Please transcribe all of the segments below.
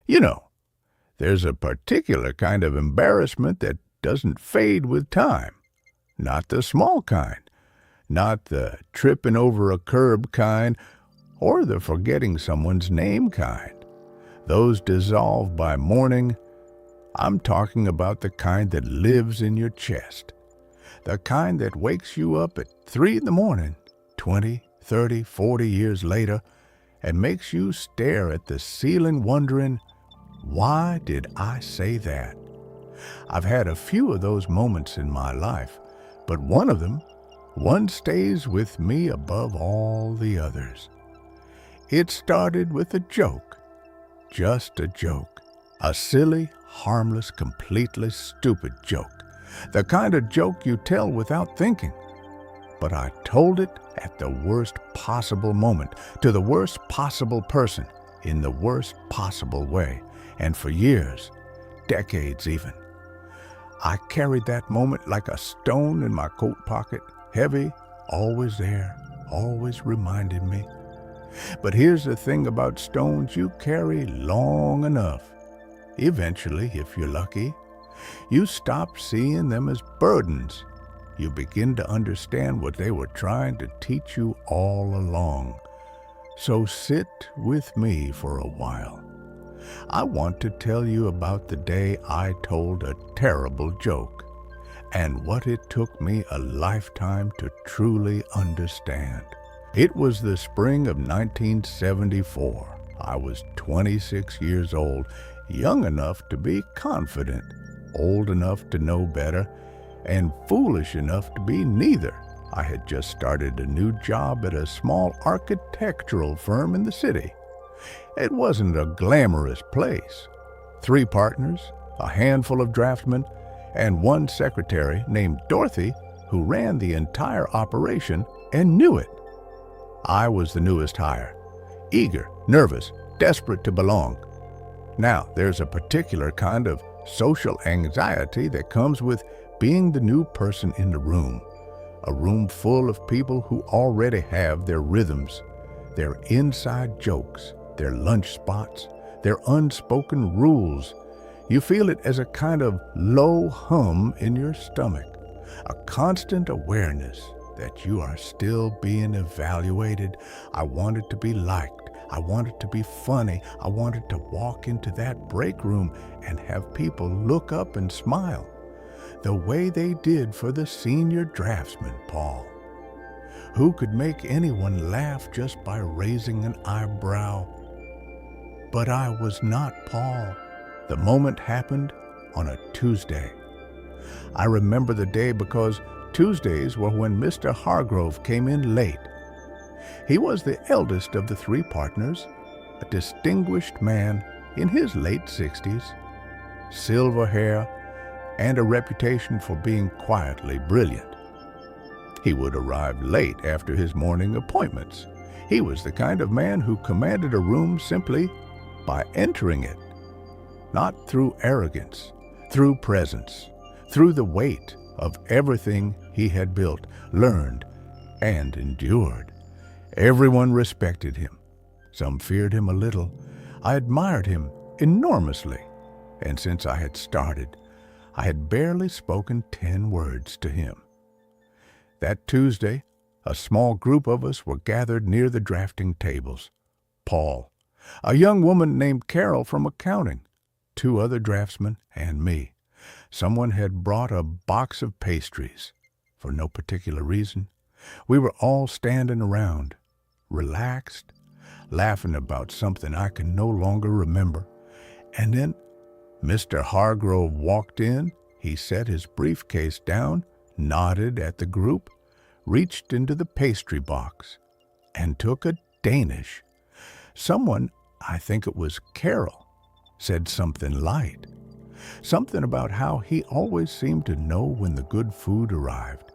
You know, there's a particular kind of embarrassment that doesn't fade with time. Not the small kind, not the tripping over a curb kind, or the forgetting someone's name kind. Those dissolve by morning. I'm talking about the kind that lives in your chest. The kind that wakes you up at 3 in the morning, 20, 30, 40 years later, and makes you stare at the ceiling wondering, why did I say that? I've had a few of those moments in my life, but one stays with me above all the others. It started with a joke, just a joke, a silly, harmless, completely stupid joke, the kind of joke you tell without thinking. But I told it at the worst possible moment, to the worst possible person, in the worst possible way, and for years, decades even. I carried that moment like a stone in my coat pocket, heavy, always there, always reminding me. But here's the thing about stones you carry long enough. Eventually, if you're lucky, you stop seeing them as burdens. You begin to understand what they were trying to teach you all along. So sit with me for a while. I want to tell you about the day I told a terrible joke, and what it took me a lifetime to truly understand. It was the spring of 1974. I was 26 years old, young enough to be confident, old enough to know better, and foolish enough to be neither. I had just started a new job at a small architectural firm in the city. It wasn't a glamorous place. 3 partners, a handful of draftsmen, and 1 secretary named Dorothy who ran the entire operation and knew it. I was the newest hire, eager, nervous, desperate to belong. Now, there's a particular kind of social anxiety that comes with being the new person in the room, a room full of people who already have their rhythms, their inside jokes, their lunch spots, their unspoken rules. You feel it as a kind of low hum in your stomach, a constant awareness that you are still being evaluated. I wanted to be liked. I wanted to be funny. I wanted to walk into that break room and have people look up and smile, the way they did for the senior draftsman, Paul, who could make anyone laugh just by raising an eyebrow. But I was not Paul. The moment happened on a Tuesday. I remember the day because Tuesdays were when Mr. Hargrove came in late. He was the eldest of the 3 partners, a distinguished man in his late 60s, silver hair, and a reputation for being quietly brilliant. He would arrive late after his morning appointments. He was the kind of man who commanded a room simply by entering it, not through arrogance, through presence, through the weight of everything he had built, learned, and endured. Everyone respected him. Some feared him a little. I admired him enormously, and since I had started, I had barely spoken 10 words to him. That Tuesday, a small group of us were gathered near the drafting tables. Paul, a young woman named Carol from accounting, 2 other draftsmen, and me. Someone had brought a box of pastries. For no particular reason, we were all standing around, relaxed, laughing about something I can no longer remember. And then Mr. Hargrove walked in. He set his briefcase down, nodded at the group, reached into the pastry box, and took a Danish. Someone, I think it was Carol, said something light. Something about how he always seemed to know when the good food arrived.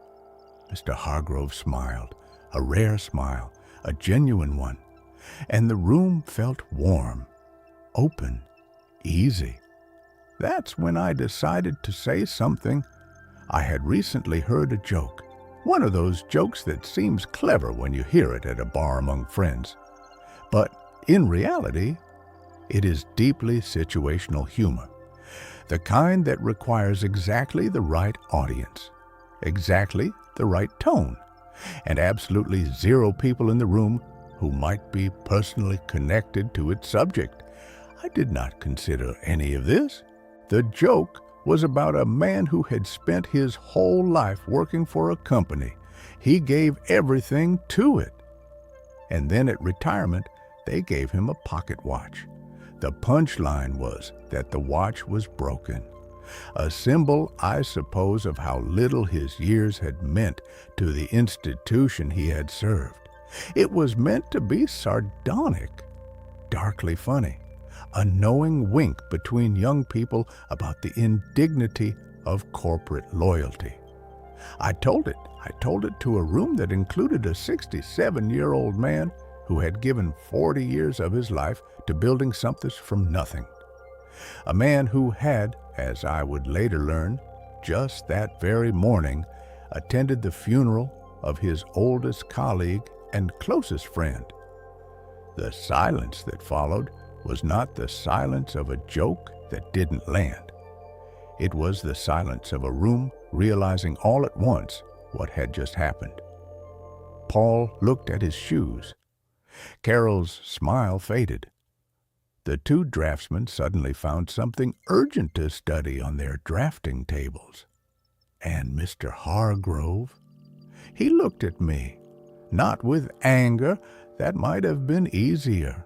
Mr. Hargrove smiled, a rare smile, a genuine one, and the room felt warm, open, easy. That's when I decided to say something. I had recently heard a joke, one of those jokes that seems clever when you hear it at a bar among friends. But in reality, It is deeply situational humor, the kind that requires exactly the right audience, exactly the right tone, and absolutely zero people in the room who might be personally connected to its subject. I did not consider any of this. The joke was about a man who had spent his whole life working for a company. He gave everything to it. And then at retirement, they gave him a pocket watch. The punchline was that the watch was broken. A symbol, I suppose, of how little his years had meant to the institution he had served. It was meant to be sardonic, darkly funny, a knowing wink between young people about the indignity of corporate loyalty. I told it to a room that included a 67-year-old man who had given 40 years of his life to building something from nothing. A man who had, as I would later learn, just that very morning, attended the funeral of his oldest colleague and closest friend. The silence that followed was not the silence of a joke that didn't land. It was the silence of a room realizing all at once what had just happened. Paul looked at his shoes. Carol's smile faded. The two draftsmen suddenly found something urgent to study on their drafting tables. And Mr. Hargrove? He looked at me, not with anger, that might have been easier.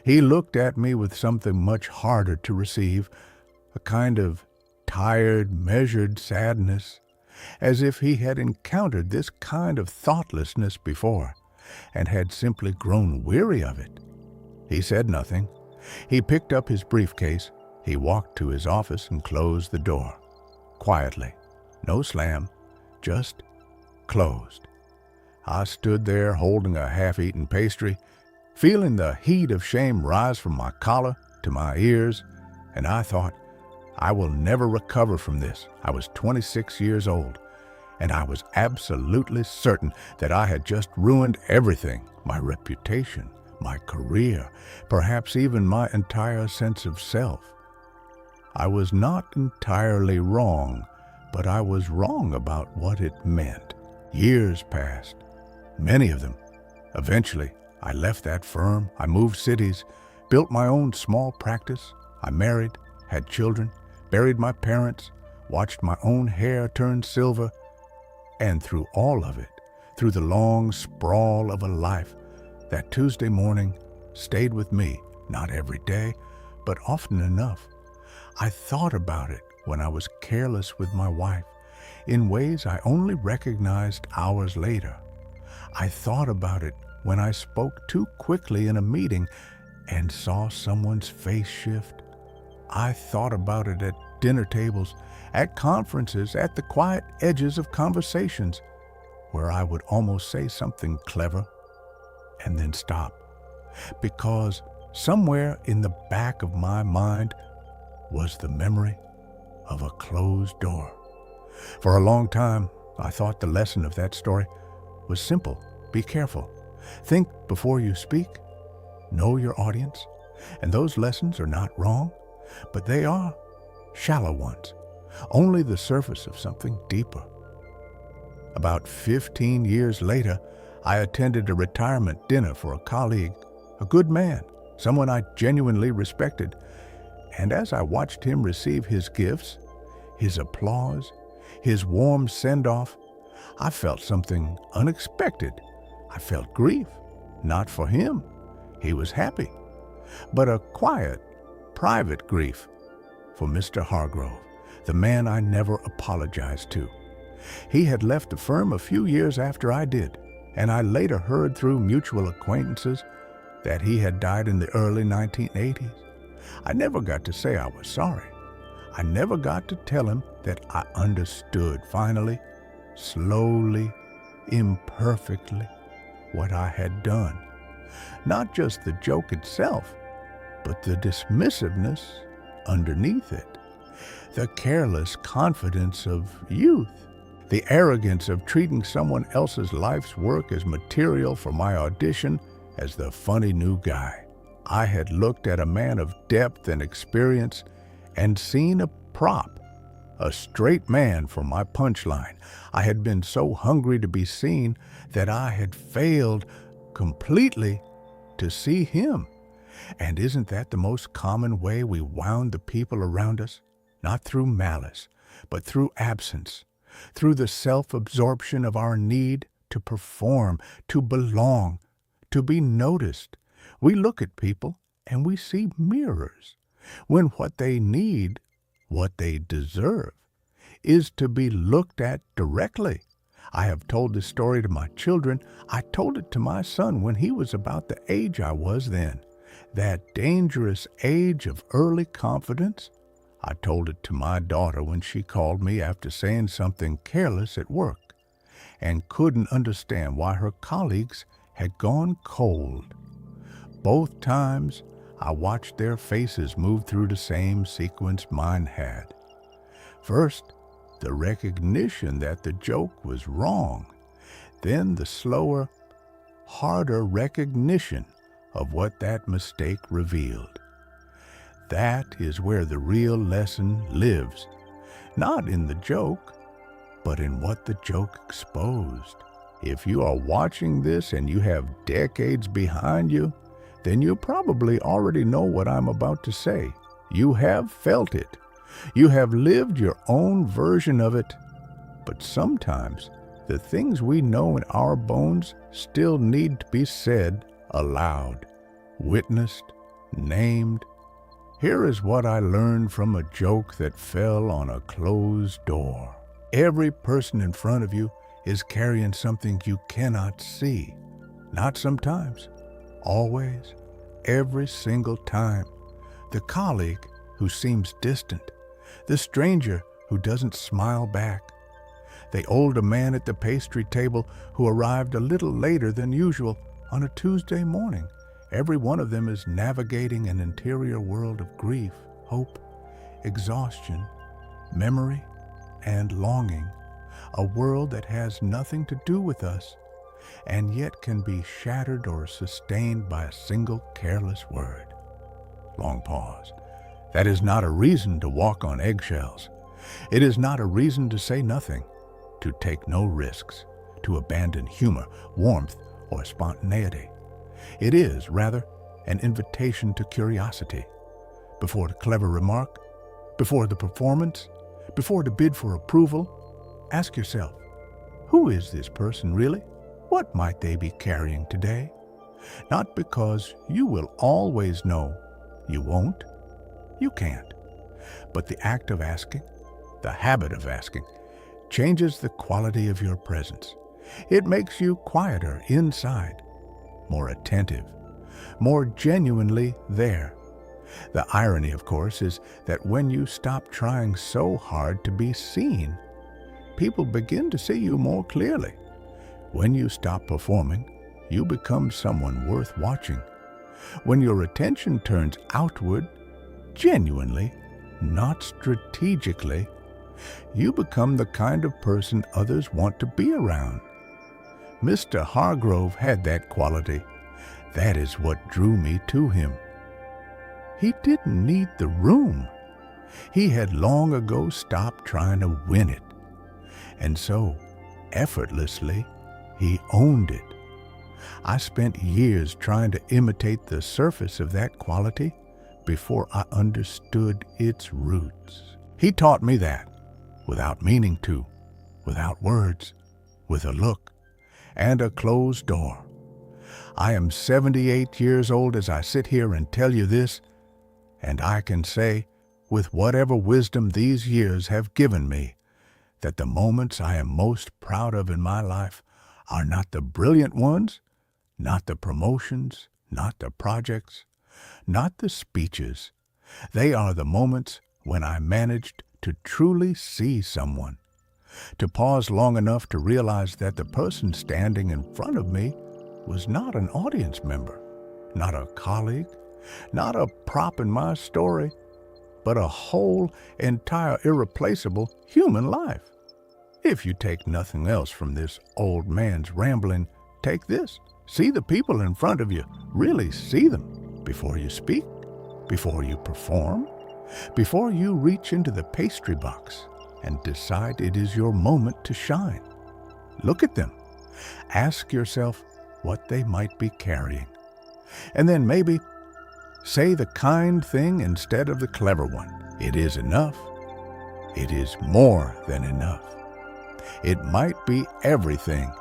He looked at me with something much harder to receive, a kind of tired, measured sadness, as if he had encountered this kind of thoughtlessness before and had simply grown weary of it. He said nothing. He picked up his briefcase. He walked to his office and closed the door. Quietly. No slam, just closed. I stood there holding a half-eaten pastry, feeling the heat of shame rise from my collar to my ears, and I thought, I will never recover from this. I was 26 years old, and I was absolutely certain that I had just ruined everything, my reputation, my career, perhaps even my entire sense of self. I was not entirely wrong, but I was wrong about what it meant. Years passed, many of them. Eventually, I left that firm, I moved cities, built my own small practice, I married, had children, buried my parents, watched my own hair turn silver, and through all of it, through the long sprawl of a life, that Tuesday morning stayed with me, not every day, but often enough. I thought about it when I was careless with my wife, in ways I only recognized hours later. I thought about it when I spoke too quickly in a meeting and saw someone's face shift. I thought about it at dinner tables, at conferences, at the quiet edges of conversations, where I would almost say something clever and then stop, because somewhere in the back of my mind was the memory of a closed door. For a long time, I thought the lesson of that story was simple. Be careful. Think before you speak. Know your audience. And those lessons are not wrong, but they are shallow ones, only the surface of something deeper. About 15 years later, I attended a retirement dinner for a colleague, a good man, someone I genuinely respected. And as I watched him receive his gifts, his applause, his warm send-off, I felt something unexpected. I felt grief, not for him. He was happy, but a quiet, private grief for Mr. Hargrove, the man I never apologized to. He had left the firm a few years after I did, and I later heard through mutual acquaintances that he had died in the early 1980s. I never got to say I was sorry. I never got to tell him that I understood finally, slowly, imperfectly, what I had done. Not just the joke itself, but the dismissiveness underneath it, the careless confidence of youth, the arrogance of treating someone else's life's work as material for my audition as the funny new guy. I had looked at a man of depth and experience and seen a prop, a straight man for my punchline. I had been so hungry to be seen that I had failed completely to see him. And isn't that the most common way we wound the people around us? Not through malice, but through absence, through the self-absorption of our need to perform, to belong, to be noticed. We look at people and we see mirrors, when what they need, what they deserve, is to be looked at directly. I have told this story to my children. I told it to my son when he was about the age I was then, that dangerous age of early confidence. I told it to my daughter when she called me after saying something careless at work and couldn't understand why her colleagues had gone cold. Both times, I watched their faces move through the same sequence mine had. First, the recognition that the joke was wrong, then the slower, harder recognition of what that mistake revealed. That is where the real lesson lives, not in the joke, but in what the joke exposed. If you are watching this and you have decades behind you, then you probably already know what I'm about to say. You have felt it. You have lived your own version of it. But sometimes the things we know in our bones still need to be said aloud, witnessed, named. Here is what I learned from a joke that fell on a closed door. Every person in front of you is carrying something you cannot see. Not sometimes. Always, every single time. The colleague who seems distant, the stranger who doesn't smile back, the older man at the pastry table who arrived a little later than usual on a Tuesday morning. Every one of them is navigating an interior world of grief, hope, exhaustion, memory, and longing, a world that has nothing to do with us, and yet can be shattered or sustained by a single careless word. Long pause. That is not a reason to walk on eggshells. It is not a reason to say nothing, to take no risks, to abandon humor, warmth, or spontaneity. It is, rather, an invitation to curiosity. Before the clever remark, before the performance, before the bid for approval, ask yourself, who is this person really? What might they be carrying today? Not because you will always know. You won't. You can't. But the act of asking, the habit of asking, changes the quality of your presence. It makes you quieter inside, more attentive, more genuinely there. The irony, of course, is that when you stop trying so hard to be seen, people begin to see you more clearly. When you stop performing, you become someone worth watching. When your attention turns outward, genuinely, not strategically, you become the kind of person others want to be around. Mr. Hargrove had that quality. That is what drew me to him. He didn't need the room. He had long ago stopped trying to win it. And so, effortlessly, he owned it. I spent years trying to imitate the surface of that quality before I understood its roots. He taught me that, without meaning to, without words, with a look, and a closed door. I am 78 years old as I sit here and tell you this, and I can say, with whatever wisdom these years have given me, that the moments I am most proud of in my life are not the brilliant ones, not the promotions, not the projects, not the speeches. They are the moments when I managed to truly see someone, to pause long enough to realize that the person standing in front of me was not an audience member, not a colleague, not a prop in my story, but a whole, entire, irreplaceable human life. If you take nothing else from this old man's rambling, take this. See the people in front of you. Really see them. before you speak, before you perform, before you reach into the pastry box and decide it is your moment to shine. Look at them. Ask yourself what they might be carrying. And then maybe say the kind thing instead of the clever one. It is enough. It is more than enough. It might be everything